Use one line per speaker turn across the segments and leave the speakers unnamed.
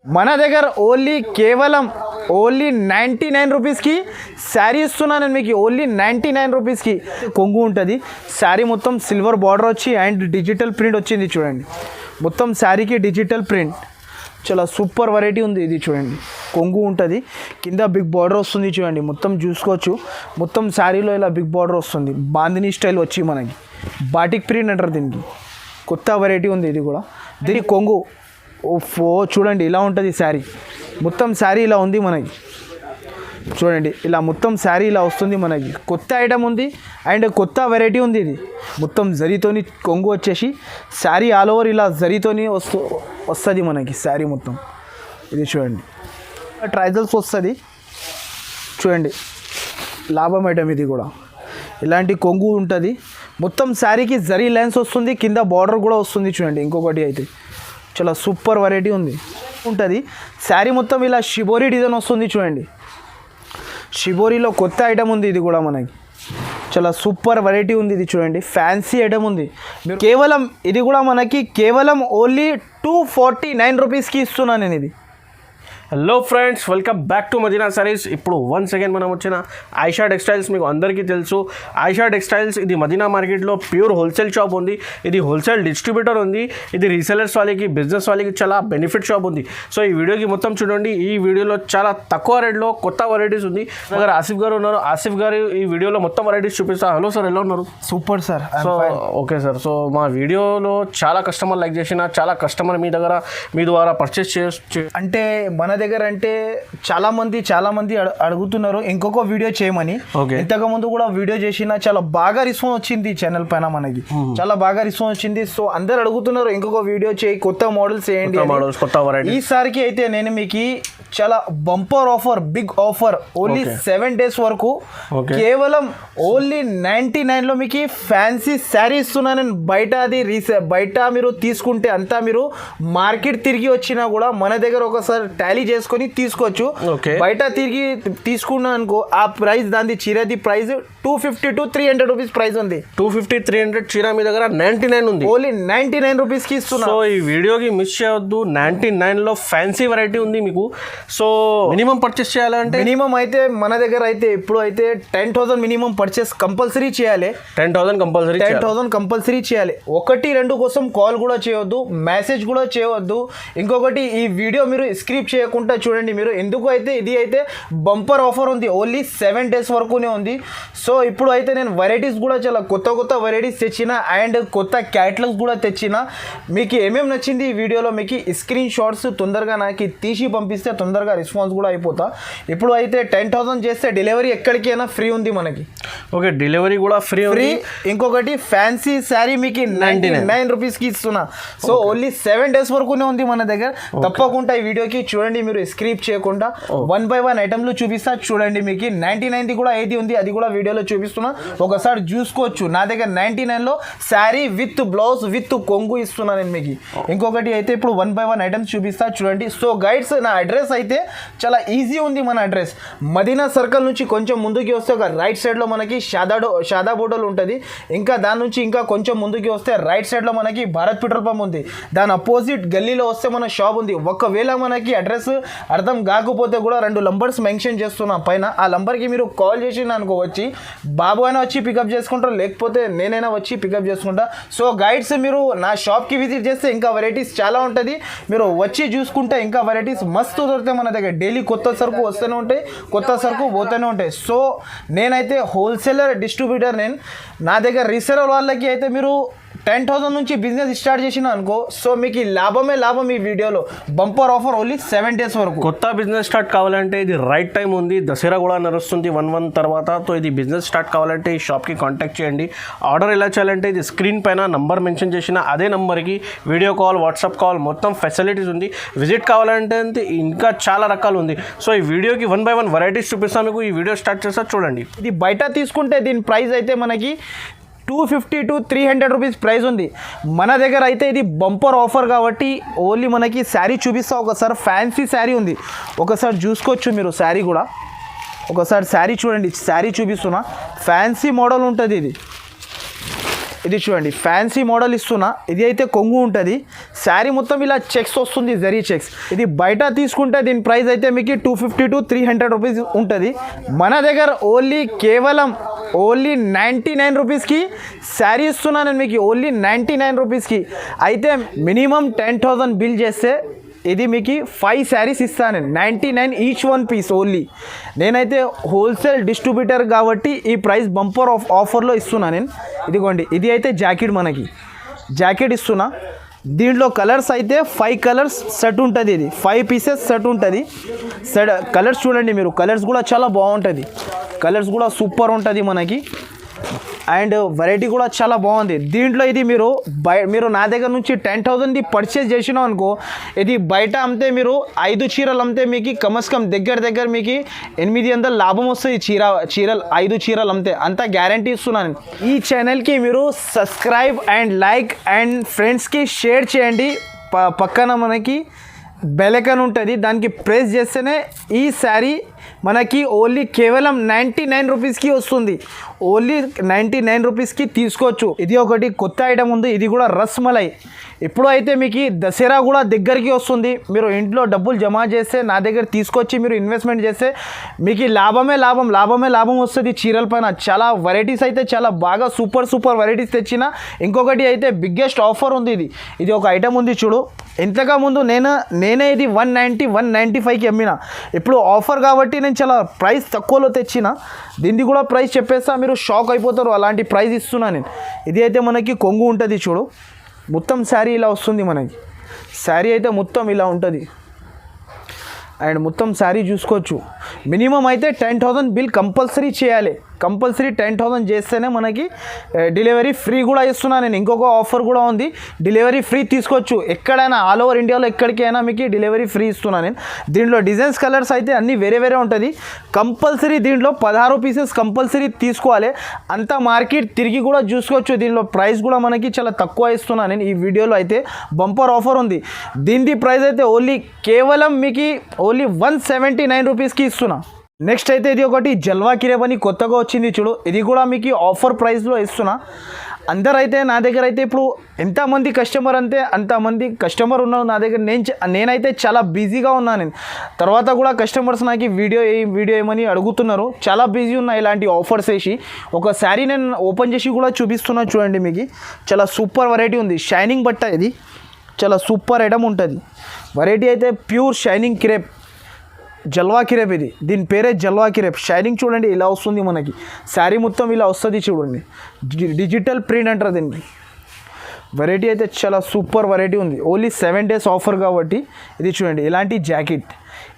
మన దగ్గర కేవలం ఓన్లీ 99 రూపీస్కి శారీ ఇస్తున్నాను నేను మీకు. ఓన్లీ 99 రూపీస్కి కొంగు ఉంటుంది. శారీ మొత్తం సిల్వర్ బార్డర్ వచ్చి అండ్ డిజిటల్ ప్రింట్ వచ్చింది చూడండి. మొత్తం శారీకి డిజిటల్ ప్రింట్, చాలా సూపర్ వెరైటీ ఉంది ఇది చూడండి. కొంగు ఉంటుంది, కింద బిగ్ బార్డర్ వస్తుంది చూడండి. మొత్తం చూసుకోవచ్చు, మొత్తం శారీలో ఇలా బిగ్ బార్డర్ వస్తుంది. బాందిని స్టైల్ వచ్చి మనకి బాటిక్ ప్రింట్ అంటారు దీనికి. కొత్త వెరైటీ ఉంది ఇది కూడా. దీని కొంగు ఓ చూడండి ఇలా ఉంటుంది శారీ. మొత్తం శారీ ఇలా ఉంది మనకి చూడండి. ఇలా మొత్తం శారీ ఇలా వస్తుంది మనకి. కొత్త ఐటమ్ ఉంది అండ్ కొత్త వెరైటీ ఉంది ఇది. మొత్తం జరీతోని కొంగు వచ్చేసి శారీ ఆల్ ఓవర్ ఇలా జరీతోని వస్తుంది మనకి శారీ మొత్తం. ఇది చూడండి ట్రైజల్స్ వస్తుంది చూడండి. లాభం ఐటమ్ ఇది కూడా. ఇలాంటి కొంగు ఉంటుంది. మొత్తం శారీకి జరీ లైన్స్ వస్తుంది, కింద బార్డర్ కూడా వస్తుంది చూడండి. ఇంకొకటి అయితే చాలా సూపర్ వెరైటీ ఉంటుంది. శారీ మొత్తం ఇలా షిబోరి డిజైన్ వస్తుంది చూడండి. షిబోరిలో కొత్త ఐటమ్ ఉంది ఇది కూడా మనకి. చాలా సూపర్ వెరైటీ ఉంది ఇది చూడండి. ఫ్యాన్సీ ఐటమ్ ఉంది. మీరు కేవలం ఇది కూడా మనకి కేవలం ఓన్లీ 249 రూపీస్కి ఇస్తున్నాను నేను ఇది.
Hello friends, welcome back to Madina sarees. ఇప్పుడు వన్స్ అగైన్ మనం వచ్చిన ఆయిషా టెక్స్టైల్స్. మీకు అందరికీ తెలుసు ఆయిషా టెక్స్టైల్స్ ఇది మదీనా మార్కెట్లో ప్యూర్ హోల్సేల్ షాప్ ఉంది. ఇది హోల్సేల్ డిస్ట్రిబ్యూటర్ ఉంది. ఇది రీసెలర్స్ వాళ్ళకి, బిజినెస్ వాళ్ళకి చాలా బెనిఫిట్ షాప్ ఉంది. సో ఈ వీడియోకి మొత్తం చూడండి. ఈ వీడియోలో చాలా తక్కువ రేట్లో కొత్త వెరైటీస్ ఉంది. దగ్గర ఆసిఫ్ గారు ఉన్నారు. ఆసిఫ్ గారు ఈ వీడియోలో మొత్తం వెరైటీస్ చూపిస్తారు. హలో సార్, ఎలా ఉన్నారు?
Super sir.
So okay sir. So మా వీడియోలో చాలా కస్టమర్ లైక్ చేసిన, చాలా కస్టమర్ మీ ద్వారా పర్చేస్
అంటే మన దగ్గర అంటే చాలా మంది అడుగుతున్నారు ఇంకొక వీడియో చేయమని. ఇంతకు ముందు కూడా వీడియో చేసిన చాలా బాగా రెస్పాన్స్ వచ్చింది ఛానల్ పైన మనకి. చాలా బాగా రెస్పాన్స్ వచ్చింది. సో అందరు అడుగుతున్నారు ఇంకొక వీడియో చేయి, కొత్త మోడల్స్ చేయండి. ఈసారికి అయితే నేను మీకు చాలా bumper offer, big offer, only 7 days వరకు కేవలం ఓన్లీ 99 లో మీకు ఫ్యాన్సీ శారీ ఇస్తున్నాను నేను. బయట మీరు తీసుకుంటే అంతా మీరు మార్కెట్ తిరిగి వచ్చినా కూడా మన దగ్గర ఒకసారి టాలీ చేసుకొని తీసుకోవచ్చు. బయట తిరిగి తీసుకున్నా అనుకో ఆ ప్రైస్ దాని చీరది ప్రైస్ 250 to 300 రూపీస్ ప్రైస్ ఉంది.
250-300 చీర మీ దగ్గర 99 ఉంది.
ఓన్లీ 99 రూపీస్కి ఇస్తున్నా.
సో ఈ వీడియోకి మిస్ చేయవద్దు. 99 లో ఫ్యాన్సీ వెరైటీ ఉంది మీకు. సో మినిమం పర్చేస్ చేయాలంటే
మినిమం అయితే మన దగ్గర అయితే ఇప్పుడు అయితే 10,000 మినిమం పర్చేస్ కంపల్సరీ చేయాలి.
10,000
కంపల్సరీ చేయాలి. 1-2 కోసం కాల్ కూడా చేయవద్దు, మెసేజ్ కూడా చేయవద్దు. ఇంకొకటి ఈ వీడియో మీరు స్క్రిప్ట్ చేయకుండా చూడండి. మీరు ఎందుకు అయితే ఇది అయితే బంపర్ ఆఫర్ ఉంది. ఓన్లీ 7 days వరకునే ఉంది. సో ఇప్పుడు అయితే నేను వెరైటీస్ కూడా చాలా కొత్త వెరైటీస్ తెచ్చిన అండ్ కొత్త క్యాటలాగ్స్ కూడా తెచ్చిన. మీకు ఏమేమి నచ్చింది ఈ వీడియోలో మీకు స్క్రీన్ షాట్స్ తొందరగా నాకు తీసి పంపిస్తే తొందరగా రెస్పాన్స్ కూడా అయిపోతా. ఇప్పుడు అయితే 10,000 చేస్తే డెలివరీ ఎక్కడికైనా ఫ్రీ ఉంది మనకి.
ఓకే, డెలివరీ కూడా ఫ్రీ.
ఇంకొకటి ఫ్యాన్సీ శారీ మీకు 99 రూపీస్కి ఇస్తున్నా. సో ఓన్లీ 7 days వరకునే ఉంది మన దగ్గర. తప్పకుండా ఈ వీడియోకి చూడండి, మీరు స్క్రిప్ట్ చేయకుండా 1 by 1 ఐటమ్లు చూపిస్తా చూడండి. మీకు 99 కూడా ఏది ఉంది అది కూడా వీడియోలో చూపిస్తున్నా, ఒకసారి చూసుకోవచ్చు. నా దగ్గర 99లో శారీ విత్ బ్లౌజ్ విత్ కొంగు ఇస్తున్నా నేను మీకు. ఇంకొకటి అయితే ఇప్పుడు 1 by 1 ఐటమ్స్ చూపిస్తా చూడండి. సో గైడ్స్, నా అడ్రస్ అయితే చాలా ఈజీ ఉంది. మన అడ్రస్ మదీనా సర్కిల్ నుంచి కొంచెం ముందుకి వస్తే ఒక రైట్ సైడ్లో మనకి షాదాబ్ హోటల్ ఉంటుంది. ఇంకా దాని నుంచి ఇంకా కొంచెం ముందుకి వస్తే రైట్ సైడ్లో మనకి భారత్ పెట్రోల్ పంప్ ఉంది. దాని అపోజిట్ గల్లీలో వస్తే మన షాప్ ఉంది. ఒకవేళ మనకి అడ్రస్ అర్థం కాకపోతే కూడా 2 నంబర్స్ మెన్షన్ చేస్తున్నా పైన. ఆ నంబర్కి మీరు కాల్ చేసి అనుకో వచ్చి బాబు అయినా వచ్చి పికప్ చేసుకుంటారు, లేకపోతే నేనైనా వచ్చి పికప్ చేసుకుంటా. సో గైడ్స్, మీరు నా షాప్కి విజిట్ చేస్తే ఇంకా వెరైటీస్ చాలా ఉంటుంది. మీరు వచ్చి చూసుకుంటే ఇంకా వెరైటీస్ మస్తు దొరుకుతాయి మన దగ్గర. డైలీ కొత్త సరుకు వస్తూనే ఉంటాయి, కొత్త సరుకు పోతూనే ఉంటాయి. సో నేనైతే హోల్సేలర్ డిస్ట్రిబ్యూటర్. నా దగ్గర రీసేలర్ వాళ్ళకి అయితే మీరు 10,000 నుంచి బిజినెస్ స్టార్ట్ చేసిన అనుకో, సో మీకు లాభమే లాభం. ఈ వీడియోలో బంపర్ ఆఫర్ ఓన్లీ 7 days వరకు.
కొత్త బిజినెస్ స్టార్ట్ కావాలంటే ఇది రైట్ టైం ఉంది. దసరా కూడా నడుస్తుంది 1 తర్వాత. సో ఇది బిజినెస్ స్టార్ట్ కావాలంటే ఈ షాప్కి కాంటాక్ట్ చేయండి. ఆర్డర్ ఎలా చేయాలంటే ఇది స్క్రీన్ పైన నంబర్ మెన్షన్ చేసిన అదే నెంబర్కి వీడియో కాల్, వాట్సాప్ కాల్ మొత్తం ఫెసిలిటీస్ ఉంది. విజిట్ కావాలంటే ఇంకా చాలా రకాలు ఉంది. సో ఈ వీడియోకి 1 by 1 వెరైటీస్ చూపిస్తాను మీకు. ఈ వీడియో స్టార్ట్ చేస్తా చూడండి.
ఇది బయట తీసుకుంటే దీని ప్రైస్ అయితే మనకి 250 to 300 రూపీస్ ప్రైస్ ఉంది. మన దగ్గర అయితే ఇది బంపర్ ఆఫర్ కాబట్టి ఓన్లీ మనకి శారీ చూపిస్తా. ఒకసారి ఫ్యాన్సీ శారీ ఉంది, ఒకసారి చూసుకోవచ్చు మీరు. శారీ కూడా ఒకసారి శారీ చూడండి. శారీ చూపిస్తున్నా, ఫ్యాన్సీ మోడల్ ఉంటుంది ఇది. ఇది చూడండి ఫ్యాన్సీ మోడల్ ఇస్తున్నా. ఇది అయితే కొంగు ఉంటుంది, శారీ మొత్తం ఇలా చెక్స్ వస్తుంది, జరీ చెక్స్. ఇది బయట తీసుకుంటే దీని ప్రైస్ అయితే మీకు 250 to 300 రూపీస్ ఉంటుంది. మన దగ్గర కేవలం 99 రూపీస్కి శారీ ఇస్తున్నా నేను మీకు, ఓన్లీ 99 రూపీస్కి. అయితే మినిమం 10,000 బిల్ చేస్తే ఇది మీకు 5 శారీస్ ఇస్తాను, 99 ఈచ్ వన్ పీస్ ఓన్లీ. నేనైతే హోల్సేల్ డిస్ట్రిబ్యూటర్ కాబట్టి ఈ ప్రైస్ బంపర్ ఆఫర్లో ఇస్తున్నా నేను. ఇదిగోండి, ఇది అయితే జాకెట్, మనకి జాకెట్ ఇస్తున్నా. దీంట్లో కలర్స్ అయితే 5 కలర్స్ సెట్ ఉంటుంది. ఇది 5 పీసెస్ సెట్ ఉంటుంది. కలర్స్ చూడండి మీరు, కలర్స్ కూడా చాలా బాగుంటుంది, కలర్స్ కూడా సూపర్ ఉంటుంది మనకి. అండ్ వెరైటీ కూడా చాలా బాగుంది దీంట్లో. ఇది మీరు నా దగ్గర నుంచి 10,000ది పర్చేస్ చేసినాం అనుకో, ఇది బయట అమ్మితే మీరు 5 చీరలు అమ్మితే మీకు కమస్కమ్ దగ్గర మీకు 800 లాభం వస్తుంది. చీరలు 5 చీరలు అమ్మితే, అంతా గ్యారంటీ ఇస్తున్నాను. ఈ ఛానల్కి మీరు సబ్స్క్రైబ్ అండ్ లైక్ అండ్ ఫ్రెండ్స్కి షేర్ చేయండి. పక్కన మనకి బెల్ ఐకాన్ ఉంటుంది, దానికి ప్రెస్ చేస్తేనే ఈ శారీ మనకి కేవలం 99 రూపీస్కి వస్తుంది. 99 రూపీస్కి తీసుకోవచ్చు. ఇది ఒకటి కొత్త ఐటమ్ ఉంది, ఇది కూడా రస్మలై. ఇప్పుడు అయితే మీకు దసరా కూడా దగ్గరికి వస్తుంది. మీరు ఇంట్లో డబ్బులు జమ చేస్తే నా దగ్గర తీసుకొచ్చి మీరు ఇన్వెస్ట్మెంట్ చేస్తే మీకు లాభమే లాభం వస్తుంది. చీరల పైన చాలా వెరైటీస్ అయితే చాలా బాగా సూపర్ వెరైటీస్ తెచ్చిన. ఇంకొకటి అయితే బిగ్గెస్ట్ ఆఫర్ ఉంది. ఇది ఒక ఐటమ్ ఉంది చూడు. ఇంతగా ముందు నేనే ఇది 190 195కి అమ్మిన. ఇప్పుడు ఆఫర్ కాబట్టి నేను చాలా ప్రైస్ తక్కువలో తెచ్చిన. దీన్ని కూడా ప్రైస్ చెప్పేస్తా, మీరు షాక్ అయిపోతారు, అలాంటి ప్రైస్ ఇస్తున్నా నేను. ఇది అయితే మనకి కొంగు ఉంటుంది చూడు, మొత్తం శారీ ఇలా వస్తుంది. మనకి శారీ అయితే మొత్తం ఇలా ఉంటుంది. అండ్ మొత్తం శారీ చూసుకోవచ్చు. మినిమం అయితే 10,000 బిల్ కంపల్సరీ చేయాలి. కంపల్సరీ 10,000 చేస్తేనే మనకి డెలివరీ ఫ్రీ కూడా ఇస్తున్నా నేను. ఇంకొక ఆఫర్ కూడా ఉంది, డెలివరీ ఫ్రీ తీసుకోవచ్చు. ఎక్కడైనా ఆల్ ఓవర్ ఇండియాలో ఎక్కడికైనా మీకు డెలివరీ ఫ్రీ ఇస్తున్నా నేను. దీంట్లో డిజైన్స్ కలర్స్ అయితే అన్నీ వేరే ఉంటుంది. కంపల్సరీ దీంట్లో 16 పీసెస్ కంపల్సరీ తీసుకోవాలి. అంతా మార్కెట్ తిరిగి కూడా చూసుకోవచ్చు. దీంట్లో ప్రైస్ కూడా మనకి చాలా తక్కువ ఇస్తున్నా నేను. ఈ వీడియోలో అయితే బంపర్ ఆఫర్ ఉంది. దీని ప్రైస్ అయితే కేవలం మీకు 179 రూపీస్కి ఇస్తున్నా. నెక్స్ట్ అయితే ఇది ఒకటి జల్వా కిరేబ్ అని కొత్తగా వచ్చింది చూడు. ఇది కూడా మీకు ఆఫర్ ప్రైస్లో ఇస్తున్నా. అందరైతే నా దగ్గర అయితే ఇప్పుడు ఎంతమంది కస్టమర్ అంటే అంతమంది కస్టమర్ ఉన్నారు నా దగ్గర. నేనైతే చాలా బిజీగా ఉన్నాను నేను. తర్వాత కూడా కస్టమర్స్ నాకు వీడియో ఏమని అడుగుతున్నారు. చాలా బిజీ ఉన్నా ఇలాంటి ఆఫర్స్ వేసి. ఒక శారీ నేను ఓపెన్ చేసి కూడా చూపిస్తున్నా చూడండి. మీకు చాలా సూపర్ వెరైటీ ఉంది. షైనింగ్ బట్ట, ఇది చాలా సూపర్ ఐటమ్ ఉంటుంది. వెరైటీ అయితే ప్యూర్ షైనింగ్ క్రేప్, జల్వా కిరేప్. దీని పేరే జల్వా కిరేప్. షైనింగ్ చూడండి ఇలా వస్తుంది మనకి. శారీ మొత్తం ఇలా వస్తుంది చూడండి. డిజిటల్ ప్రింట్ అంటారు దీన్ని. వెరైటీ అయితే చాలా సూపర్ వెరైటీ ఉంది. ఓన్లీ 7 days ఆఫర్ కాబట్టి. ఇది చూడండి ఇలాంటి జాకెట్.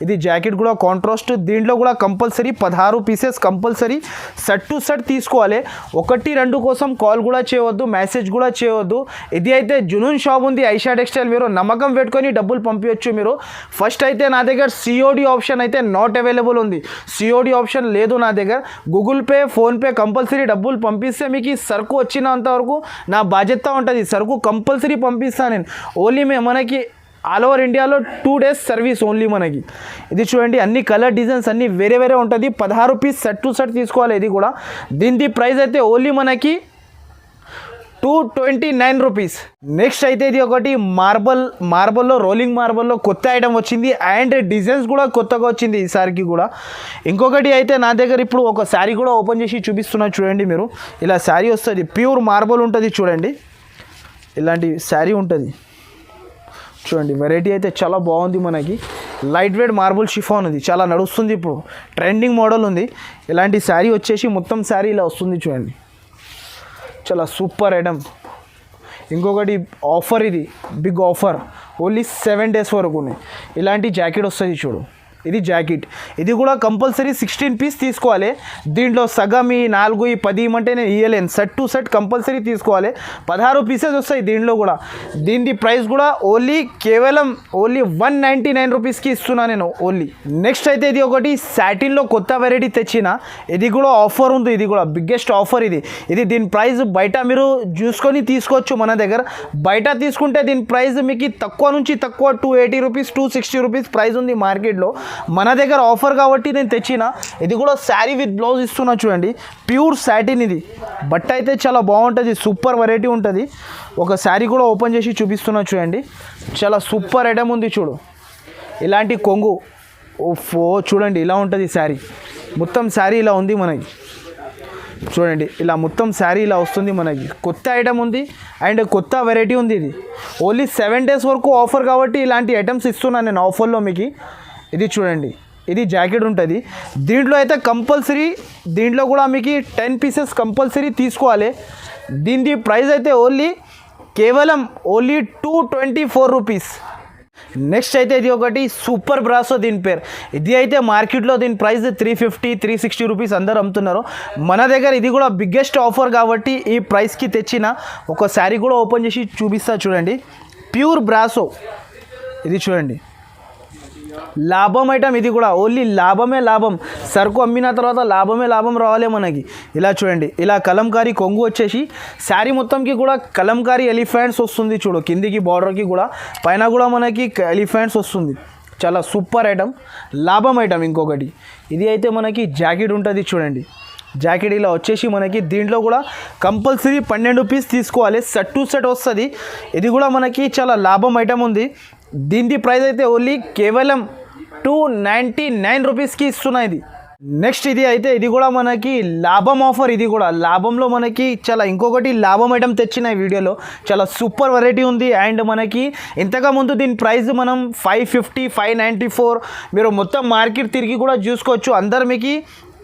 ఇది జాకెట్ కూడా కాంట్రాస్ట్. దీంట్లో కూడా compulsory 16 pieces compulsory set to set తీసుకోవాలి. 1-2 కోసం కాల్ కూడా చేయవద్దు, మెసేజ్ కూడా చేయవద్దు. ఇది అయితే జునూన్ షాప్ ఉంది ఐషా టెక్స్టైల్. మీరు నమ్మకం పెట్టుకొని డబ్బులు పంపించవచ్చు మీరు. ఫస్ట్ అయితే నా దగ్గర COD ఆప్షన్ అయితే నాట్ అవైలబుల్ ఉంది. COD ఆప్షన్ లేదు నా దగ్గర. గూగుల్ పే, ఫోన్పే కంపల్సరీ డబ్బులు పంపిస్తే మీకు ఈ సరుకు వచ్చినంత వరకు నా బాధ్యత ఉంటుంది. సరుకు కంపల్సరీ పంపిస్తాను నేను. ఓన్లీ మనకి ఆల్ ఓవర్ ఇండియాలో 2 days సర్వీస్ ఓన్లీ మనకి. ఇది చూడండి అన్ని కలర్ డిజైన్స్ అన్నీ వేరే ఉంటుంది. 16 పీస్ సెట్ టు సెట్ తీసుకోవాలి. ఇది కూడా దీని ప్రైస్ అయితే ఓన్లీ మనకి 229 రూపీస్. నెక్స్ట్ అయితే ఇది ఒకటి మార్బల్లో రోలింగ్ మార్బల్లో కొత్త ఐటమ్ వచ్చింది. అండ్ డిజైన్స్ కూడా కొత్తగా వచ్చింది ఈసారికి కూడా. ఇంకొకటి అయితే నా దగ్గర ఇప్పుడు ఒక శారీ కూడా ఓపెన్ చేసి చూపిస్తున్నా చూడండి మీరు. ఇలా శారీ వస్తుంది, ప్యూర్ మార్బల్ ఉంటుంది చూడండి. ఇలాంటి శారీ ఉంటుంది చూడండి. వెరైటీ అయితే చాలా బాగుంది మనకి. లైట్ వెయిట్ మార్బుల్ షిఫాన్ ఉంది, చాలా నడుస్తుంది ఇప్పుడు, ట్రెండింగ్ మోడల్ ఉంది. ఇలాంటి శారీ వచ్చేసి మొత్తం శారీ ఇలా వస్తుంది చూడండి. చాలా సూపర్ ఐటమ్. ఇంకొకటి ఆఫర్, ఇది బిగ్ ఆఫర్, ఓన్లీ 7 days వరకు ఉన్నాయి. ఇలాంటి జాకెట్ వస్తుంది చూడు. ఇది జాకెట్. ఇది కూడా కంపల్సరీ 16 పీస్ తీసుకోవాలి. దీంట్లో సగం ఈ 4 ఈ 10 ఇవ్వమంటే నేను ఇవ్వలేను. సెట్ టు సెట్ కంపల్సరీ తీసుకోవాలి. 16 పీసెస్ వస్తాయి దీంట్లో కూడా. దీని ప్రైస్ కూడా కేవలం 199 రూపీస్కి ఇస్తున్నా నేను ఓన్లీ. నెక్స్ట్ అయితే ఇది ఒకటి సాటిన్లో కొత్త వెరైటీ తెచ్చిన. ఇది కూడా ఆఫర్ ఉంది. ఇది కూడా బిగ్గెస్ట్ ఆఫర్. ఇది దీని ప్రైస్ బయట మీరు చూసుకొని తీసుకోవచ్చు. మన దగ్గర బయట తీసుకుంటే దీని ప్రైస్ మీకు తక్కువ నుంచి తక్కువ 280 రూపీస్ 260 రూపీస్ ప్రైస్ ఉంది మార్కెట్లో. మన దగ్గర ఆఫర్ కాబట్టి నేను తెచ్చిన. ఇది కూడా శారీ విత్ బ్లౌజ్ ఇస్తున్నా చూడండి. ప్యూర్ సాటిన్ ఇది. బట్ట అయితే చాలా బాగుంటుంది, సూపర్ వెరైటీ ఉంటుంది. ఒక శారీ కూడా ఓపెన్ చేసి చూపిస్తున్నా చూడండి. చాలా సూపర్ ఐటమ్ ఉంది చూడు. ఇలాంటి కొంగు ఓఫో చూడండి, ఇలా ఉంటుంది శారీ. మొత్తం శారీ ఇలా ఉంది మనకి చూడండి. ఇలా మొత్తం శారీ ఇలా వస్తుంది మనకి. కొత్త ఐటమ్ ఉంది అండ్ కొత్త వెరైటీ ఉంది. ఇది ఓన్లీ 7 days వరకు ఆఫర్ కాబట్టి ఇలాంటి ఐటమ్స్ ఇస్తున్నాను నేను ఆఫర్లో మీకు. ఇది చూడండి, ఇది జాకెట్ ఉంటుంది. దీంట్లో అయితే కంపల్సరీ, దీంట్లో కూడా మీకు 10 pieces కంపల్సరీ తీసుకోవాలి. దీని ప్రైస్ అయితే కేవలం ఓన్లీ 224 రూపీస్. నెక్స్ట్ అయితే ఇది ఒకటి సూపర్ బ్రాసో. దీని పేరు ఇది అయితే మార్కెట్లో దీని ప్రైస్ 350 360 రూపీస్ అందరు అమ్ముతున్నారు. మన దగ్గర ఇది కూడా బిగ్గెస్ట్ ఆఫర్ కాబట్టి ఈ ప్రైస్కి తెచ్చిన. ఒక శారీ కూడా ఓపెన్ చేసి చూపిస్తా చూడండి. ప్యూర్ బ్రాసో ఇది చూడండి. లాభం ఐటమ్ ఇది కూడా, ఓన్లీ లాభమే లాభం. సరుకు అమ్మిన తర్వాత లాభమే లాభం రావాలి మనకి. ఇలా చూడండి, ఇలా కలంకారీ కొంగు వచ్చేసి శారీ మొత్తంకి కూడా కలంకారీ ఎలిఫెంట్స్ వస్తుంది చూడు. కిందికి బార్డర్కి కూడా, పైన కూడా మనకి ఎలిఫెంట్స్ వస్తుంది. చాలా సూపర్ ఐటమ్, లాభం ఐటమ్. ఇంకొకటి ఇది అయితే మనకి జాకెట్ ఉంటుంది చూడండి. జాకెట్ ఇలా వచ్చేసి మనకి దీంట్లో కూడా కంపల్సరీ 12 పీస్ తీసుకోవాలి. సెట్ టు సెట్ వస్తుంది. ఇది కూడా మనకి చాలా లాభం ఐటమ్ ఉంది. దీని ప్రైస్ అయితే ఓన్లీ కేవలం 299 రూపీస్కి ఇస్తున్నా ఇది. నెక్స్ట్ ఇది అయితే ఇది కూడా మనకి లాభం ఆఫర్. ఇది కూడా లాభంలో మనకి చాలా ఇంకొకటి లాభం ఐటమ్ తెచ్చిన ఈ వీడియోలో. చాలా సూపర్ వెరైటీ ఉంది. అండ్ మనకి ఇంతకుముందు దీని ప్రైస్ మనం 550 594 మీరు మొత్తం మార్కెట్ తిరిగి కూడా చూసుకోవచ్చు. అందరు మీకు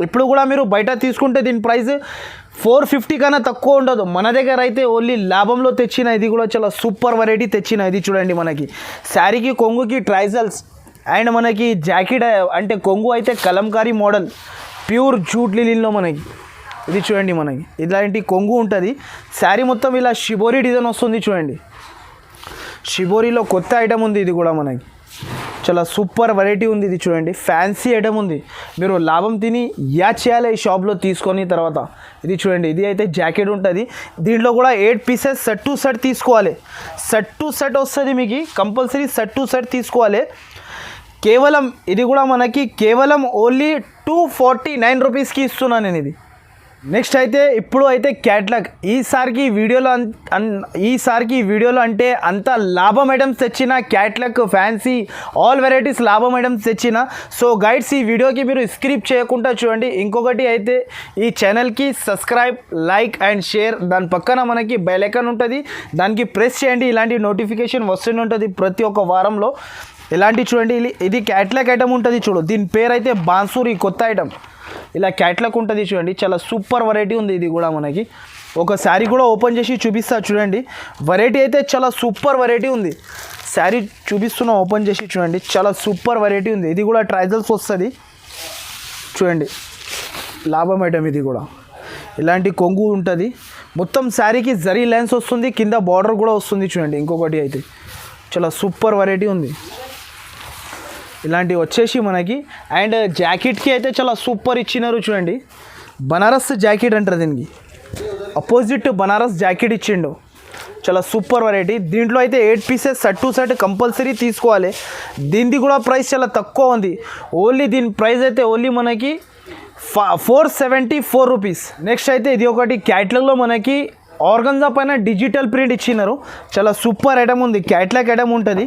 ఇప్పుడు కూడా మీరు బయట తీసుకుంటే దీని ప్రైస్ 450 కన్నా తక్కువ ఉండదు. మన దగ్గర అయితే ఓన్లీ లాభంలో తెచ్చిన. ఇది కూడా చాలా సూపర్ వెరైటీ తెచ్చిన. ఇది చూడండి, మనకి శారీకి కొంగుకి ట్రైజల్స్ అండ్ మనకి జాకెట్ అంటే కొంగు అయితే కలంకారీ మోడల్ ప్యూర్ జూట్ లిలిన్లో మనకి. ఇది చూడండి, మనకి ఇలాంటి కొంగు ఉంటుంది. శారీ మొత్తం ఇలా షిబోరి డిజైన్ వస్తుంది చూడండి. షిబోరిలో కొత్త ఐటమ్ ఉంది. ఇది కూడా మనకి చాలా సూపర్ వెరైటీ ఉంది. ఇది చూడండి, ఫ్యాన్సీ ఐటమ్ ఉంది. మీరు లాభం తిని యాడ్ చేయాలి ఈ షాప్లో తీసుకొని తర్వాత. ఇది చూడండి, ఇది అయితే జాకెట్ ఉంటుంది. దీంట్లో కూడా 8 pieces సెట్ టు సెట్ తీసుకోవాలి. సెట్ టు సెట్ వస్తుంది మీకు, కంపల్సరీ సెట్ టు సెట్ తీసుకోవాలి. కేవలం ఇది కూడా మనకి కేవలం ఓన్లీ 249 రూపీస్కి ఇస్తున్నాను నేను ఇది. నెక్స్ట్ అయితే ఇప్పుడు అయితే క్యాట్లాగ్. ఈసారికి వీడియోలో అంటే అంత లాభం ఐటమ్స్ తెచ్చిన. క్యాట్లాగ్, ఫ్యాన్సీ, ఆల్ వెరైటీస్ లాభం ఐటమ్స్ తెచ్చిన. సో గైడ్స్, ఈ వీడియోకి మీరు స్క్రిప్ చేయకుండా చూడండి. ఇంకొకటి అయితే ఈ ఛానల్కి సబ్స్క్రైబ్, లైక్ అండ్ షేర్. దాని పక్కన మనకి బెల్ ఐకాన్ ఉంటుంది, దానికి ప్రెస్ చేయండి. ఇలాంటి నోటిఫికేషన్ వస్తూనే ఉంటుంది ప్రతి ఒక్క వారంలో. ఇలాంటి చూడండి, ఇది క్యాట్లాగ్ ఐటమ్ ఉంటుంది చూడు. దీని పేరు అయితే బాన్సూరి, కొత్త ఐటమ్. ఇలా క్యాట్లాగ్ ఉంటుంది చూడండి. చాలా సూపర్ వెరైటీ ఉంది. ఇది కూడా మనకి ఒక శారీ కూడా ఓపెన్ చేసి చూపిస్తా చూడండి. వెరైటీ అయితే చాలా సూపర్ వెరైటీ ఉంది. శారీ చూపిస్తున్నా, ఓపెన్ చేసి చూడండి. చాలా సూపర్ వెరైటీ ఉంది. ఇది కూడా ట్రైజల్స్ వస్తుంది చూడండి. లాభం ఐటమ్ ఇది కూడా. ఇలాంటి కొంగు ఉంటుంది. మొత్తం శారీకి జరీ లైన్స్ వస్తుంది, కింద బార్డర్ కూడా వస్తుంది చూడండి. ఇంకొకటి అయితే చాలా సూపర్ వెరైటీ ఉంది. ఇలాంటివి వచ్చేసి మనకి. అండ్ జాకెట్కి అయితే చాలా సూపర్ ఇచ్చినారు చూడండి. బనారస్ జాకెట్ అంటారు దీనికి. అపోజిట్ బనారస్ జాకెట్ ఇచ్చిండు. చాలా సూపర్ వెరైటీ. దీంట్లో అయితే 8 pieces set to set compulsory తీసుకోవాలి. దీనిది కూడా ప్రైస్ చాలా తక్కువ ఉంది. ఓన్లీ దీని ప్రైస్ అయితే ఓన్లీ మనకి 474 రూపీస్. నెక్స్ట్ అయితే ఇది ఒకటి క్యాట్లాగ్లో మనకి ఆర్గన్జా పైన డిజిటల్ ప్రింట్ ఇచ్చినారు. చాలా సూపర్ ఐటమ్ ఉంది. క్యాట్లాగ్ ఐటమ్ ఉంటుంది.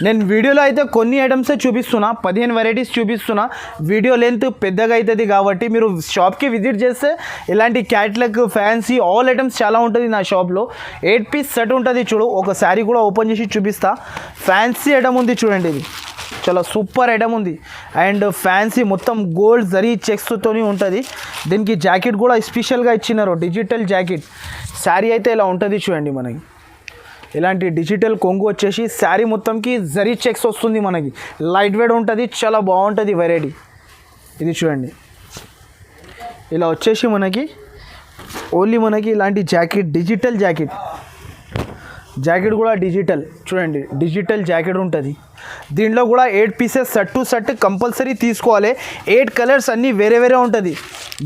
నేను వీడియోలో అయితే కొన్ని ఐటమ్సే చూపిస్తున్నా, 15 వెరైటీస్ చూపిస్తున్నా. వీడియో లెంత్ పెద్దగా అవుతుంది కాబట్టి మీరు షాప్కి విజిట్ చేస్తే ఇలాంటి క్యాట్లాగ్, ఫ్యాన్సీ, ఆల్ ఐటమ్స్ చాలా ఉంటుంది నా షాప్లో. 8 piece సెట్ ఉంటుంది చూడు. ఒక శారీ కూడా ఓపెన్ చేసి చూపిస్తా. ఫ్యాన్సీ ఐటమ్ ఉంది చూడండి. ఇది చాలా సూపర్ ఐటమ్ ఉంది. అండ్ ఫ్యాన్సీ మొత్తం గోల్డ్ జరీ చెక్స్తో ఉంటుంది. దీనికి జాకెట్ కూడా స్పెషల్గా ఇచ్చినారు, డిజిటల్ జాకెట్. శారీ అయితే ఇలా ఉంటుంది చూడండి. మనకి ఇలాంటి డిజిటల్ కొంగు వచ్చేసి శారీ మొత్తంకి జరీ చెక్స్ వస్తుంది మనకి. లైట్ వెయిట్ ఉంటుంది, చాలా బాగుంటుంది వెరైటీ. ఇది చూడండి, ఇలా వచ్చేసి మనకి ఓన్లీ మనకి ఇలాంటి జాకెట్, డిజిటల్ జాకెట్. జాకెట్ కూడా డిజిటల్ చూడండి. డిజిటల్ జాకెట్ ఉంటుంది. దీంట్లో కూడా 8 pieces set to set compulsory తీసుకోవాలి. 8 కలర్స్ అన్నీ వేరే వేరే ఉంటుంది.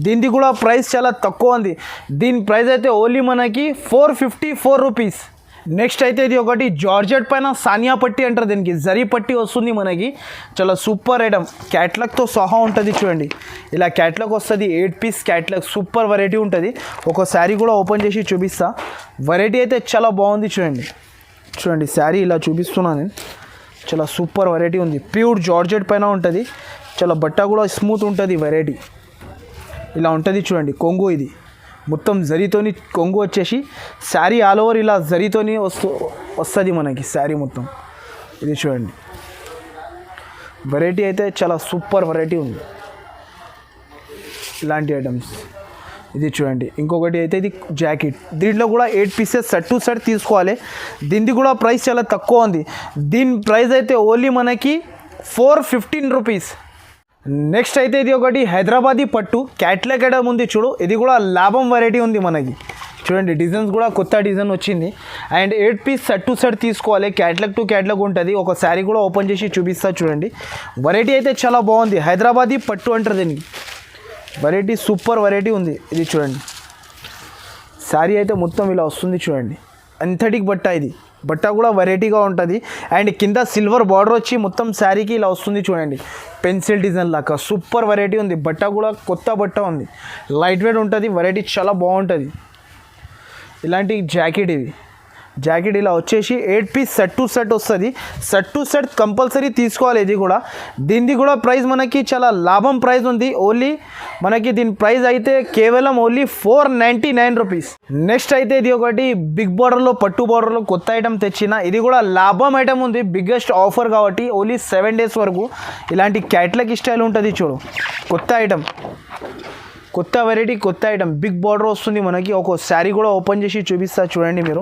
దీనిది కూడా ప్రైస్ చాలా తక్కువ ఉంది. దీని ప్రైస్ అయితే ఓన్లీ మనకి 454 రూపీస్. నెక్స్ట్ అయితే ఇది ఒకటి జార్జెట్ పైన సానియా పట్టి అంటారు, దీనికి జరీ పట్టి వస్తుంది మనకి. చాలా సూపర్ ఐటమ్, క్యాట్లాగ్తో సహా ఉంటుంది చూడండి. ఇలా క్యాట్లాగ్ వస్తుంది, 8 పీస్ క్యాట్లాగ్, సూపర్ వెరైటీ ఉంటుంది. ఒక శారీ కూడా ఓపెన్ చేసి చూపిస్తా. వెరైటీ అయితే చాలా బాగుంది చూడండి. చూడండి శారీ ఇలా చూపిస్తున్నాను నేను. చాలా సూపర్ వెరైటీ ఉంది, ప్యూర్ జార్జెట్ పైన ఉంటుంది. చాలా బట్ట కూడా స్మూత్ ఉంటుంది. వెరైటీ ఇలా ఉంటుంది చూడండి. కొంగు ఇది మొత్తం జరీతోని కొంగు వచ్చేసి శారీ ఆల్ ఓవర్ ఇలా జరీతోని వస్తుంది మనకి శారీ మొత్తం. ఇది చూడండి వెరైటీ అయితే చాలా సూపర్ వెరైటీ ఉంది ఇలాంటి ఐటమ్స్. ఇది చూడండి. ఇంకొకటి అయితే ఇది జాకెట్, దీంట్లో కూడా 8 పీసెస్ సెట్ టు సెట్ తీసుకోవాలి. దీనిది కూడా ప్రైస్ చాలా తక్కువ ఉంది. దీని ప్రైస్ అయితే ఓన్లీ మనకి 415 రూపీస్. నెక్స్ట్ అయితే ఇది ఒకటి హైదరాబాదీ పట్టు, క్యాట్లాగ్ ఐటమ్ ఉంది చూడు. ఇది కూడా లాభం వెరైటీ ఉంది మనకి. చూడండి డిజైన్స్ కూడా కొత్త డిజైన్ వచ్చింది. And 8 piece set to set తీసుకోవాలి, క్యాట్లాగ్ టు క్యాట్లాగ్ ఉంటుంది. ఒక శారీ కూడా ఓపెన్ చేసి చూపిస్తా చూడండి. వెరైటీ అయితే చాలా బాగుంది, హైదరాబాదీ పట్టు అంటారు దీనికి. వెరైటీ సూపర్ వెరైటీ ఉంది. ఇది చూడండి శారీ అయితే మొత్తం ఇలా వస్తుంది చూడండి. అంతటికి బట్ట, ఇది బట్ట కూడా వెరైటీగా ఉంటుంది. అండ్ కింద సిల్వర్ బార్డర్ వచ్చి మొత్తం శారీకి ఇలా వస్తుంది చూడండి, పెన్సిల్ డిజైన్ లాగా. సూపర్ వెరైటీ ఉంది. బట్ట కూడా కొత్త బట్ట ఉంది, లైట్ వెయిట్ ఉంటుంది. వెరైటీ చాలా బాగుంటుంది. ఇలాంటి జాకెట్, ఇది జాకెట్ ఇలా వచ్చేసి 8 పీస్ సెట్ టు సెట్ వస్తుంది. సెట్ టు సెట్ కంపల్సరీ తీసుకోవాలి. ఇది కూడా దీనిది కూడా ప్రైస్ మనకి చాలా లాభం ప్రైస్ ఉంది. ఓన్లీ మనకి దీని ప్రైస్ అయితే కేవలం ఓన్లీ 499 రూపీస్. నెక్స్ట్ అయితే ఇది ఒకటి బిగ్ బార్డర్లో, పట్టు బార్డర్లో కొత్త ఐటమ్ తెచ్చిన. ఇది కూడా లాభం ఐటమ్ ఉంది, బిగ్గెస్ట్ ఆఫర్ కాబట్టి ఓన్లీ 7 డేస్ వరకు. ఇలాంటి క్యాట్లాగ్ స్టైల్ ఉంటుంది చూడు, కొత్త ఐటమ్, కొత్త వెరైటీ, కొత్త ఐటమ్. బిగ్ బార్డర్ వస్తుంది మనకి. ఒక శారీ కూడా ఓపెన్ చేసి చూపిస్తా చూడండి మీరు.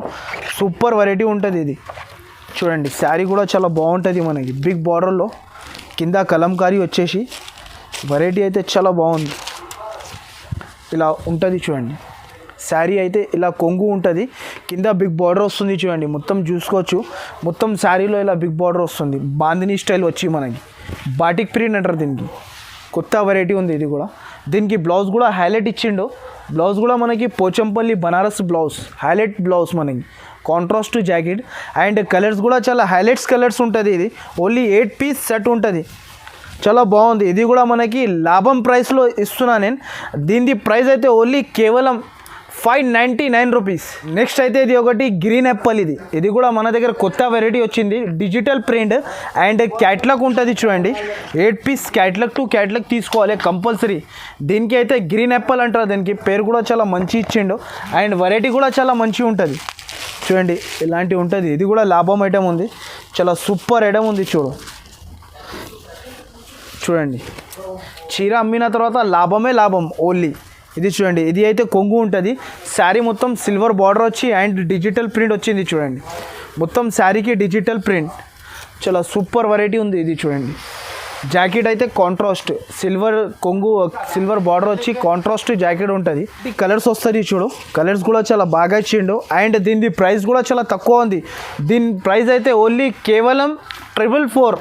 సూపర్ వెరైటీ ఉంటుంది ఇది చూడండి. శారీ కూడా చాలా బాగుంటుంది మనకి, బిగ్ బార్డర్లో కింద కలంకారీ వచ్చేసి. వెరైటీ అయితే చాలా బాగుంది. ఇలా ఉంటుంది చూడండి. శారీ అయితే ఇలా కొంగు ఉంటుంది, కింద బిగ్ బార్డర్ వస్తుంది చూడండి. మొత్తం చూసుకోవచ్చు, మొత్తం శారీలో ఇలా బిగ్ బార్డర్ వస్తుంది. బాందిని స్టైల్ వచ్చి మనకి బాటిక్ ప్రింట్ అంటారు దీనికి. కొత్త వెరైటీ ఉంది ఇది కూడా. దీనికి బ్లౌజ్ కూడా హైలైట్ ఇచ్చిండు. బ్లౌజ్ కూడా మనకి Pochampally Banaras blouse, highlight blouse మనకి, కాంట్రాస్ట్ జాకెట్. అండ్ కలర్స్ కూడా చాలా హైలైట్స్ కలర్స్ ఉంటుంది. ఇది ఓన్లీ 8 పీస్ సెట్ ఉంటుంది, చాలా బాగుంది. ఇది కూడా మనకి లాభం ప్రైస్లో ఇస్తున్నా నేను. దీని ప్రైస్ అయితే ఓన్లీ కేవలం 599 రూపీస్. నెక్స్ట్ అయితే ఇది ఒకటి గ్రీన్ యాపిల్, ఇది కూడా మన దగ్గర కొత్త వెరైటీ వచ్చింది. డిజిటల్ ప్రింట్ అండ్ క్యాట్లాగ్ ఉంటుంది చూడండి. 8 పీస్ క్యాట్లాగ్ టు క్యాట్లాగ్ తీసుకోవాలి కంపల్సరీ. దీనికి అయితే గ్రీన్ యాపిల్ అంటారు, దీనికి పేరు కూడా చాలా మంచి ఇచ్చిండు. అండ్ వెరైటీ కూడా చాలా మంచిగా ఉంటుంది చూడండి. ఇలాంటివి ఉంటుంది. ఇది కూడా లాభం ఐటమ్ ఉంది, చాలా సూపర్ ఐటమ్ ఉంది చూడండి. చీర అమ్మిన తర్వాత లాభమే లాభం ఓన్లీ. ఇది చూడండి. ఇది అయితే కొంగు ఉంటుంది. శారీ మొత్తం సిల్వర్ బార్డర్ వచ్చి అండ్ డిజిటల్ ప్రింట్ వచ్చింది చూడండి. మొత్తం శారీకి డిజిటల్ ప్రింట్, చాలా సూపర్ వెరైటీ ఉంది. ఇది చూడండి. జాకెట్ అయితే కాంట్రాస్ట్, సిల్వర్ కొంగు, సిల్వర్ బార్డర్ వచ్చి కాంట్రాస్ట్ జాకెట్ ఉంటుంది. ఈ కలర్స్ వస్తుంది చూడు, కలర్స్ కూడా చాలా బాగా ఇచ్చిండు. అండ్ దీని ప్రైస్ కూడా చాలా తక్కువ ఉంది. దీని ప్రైస్ అయితే ఓన్లీ కేవలం 444.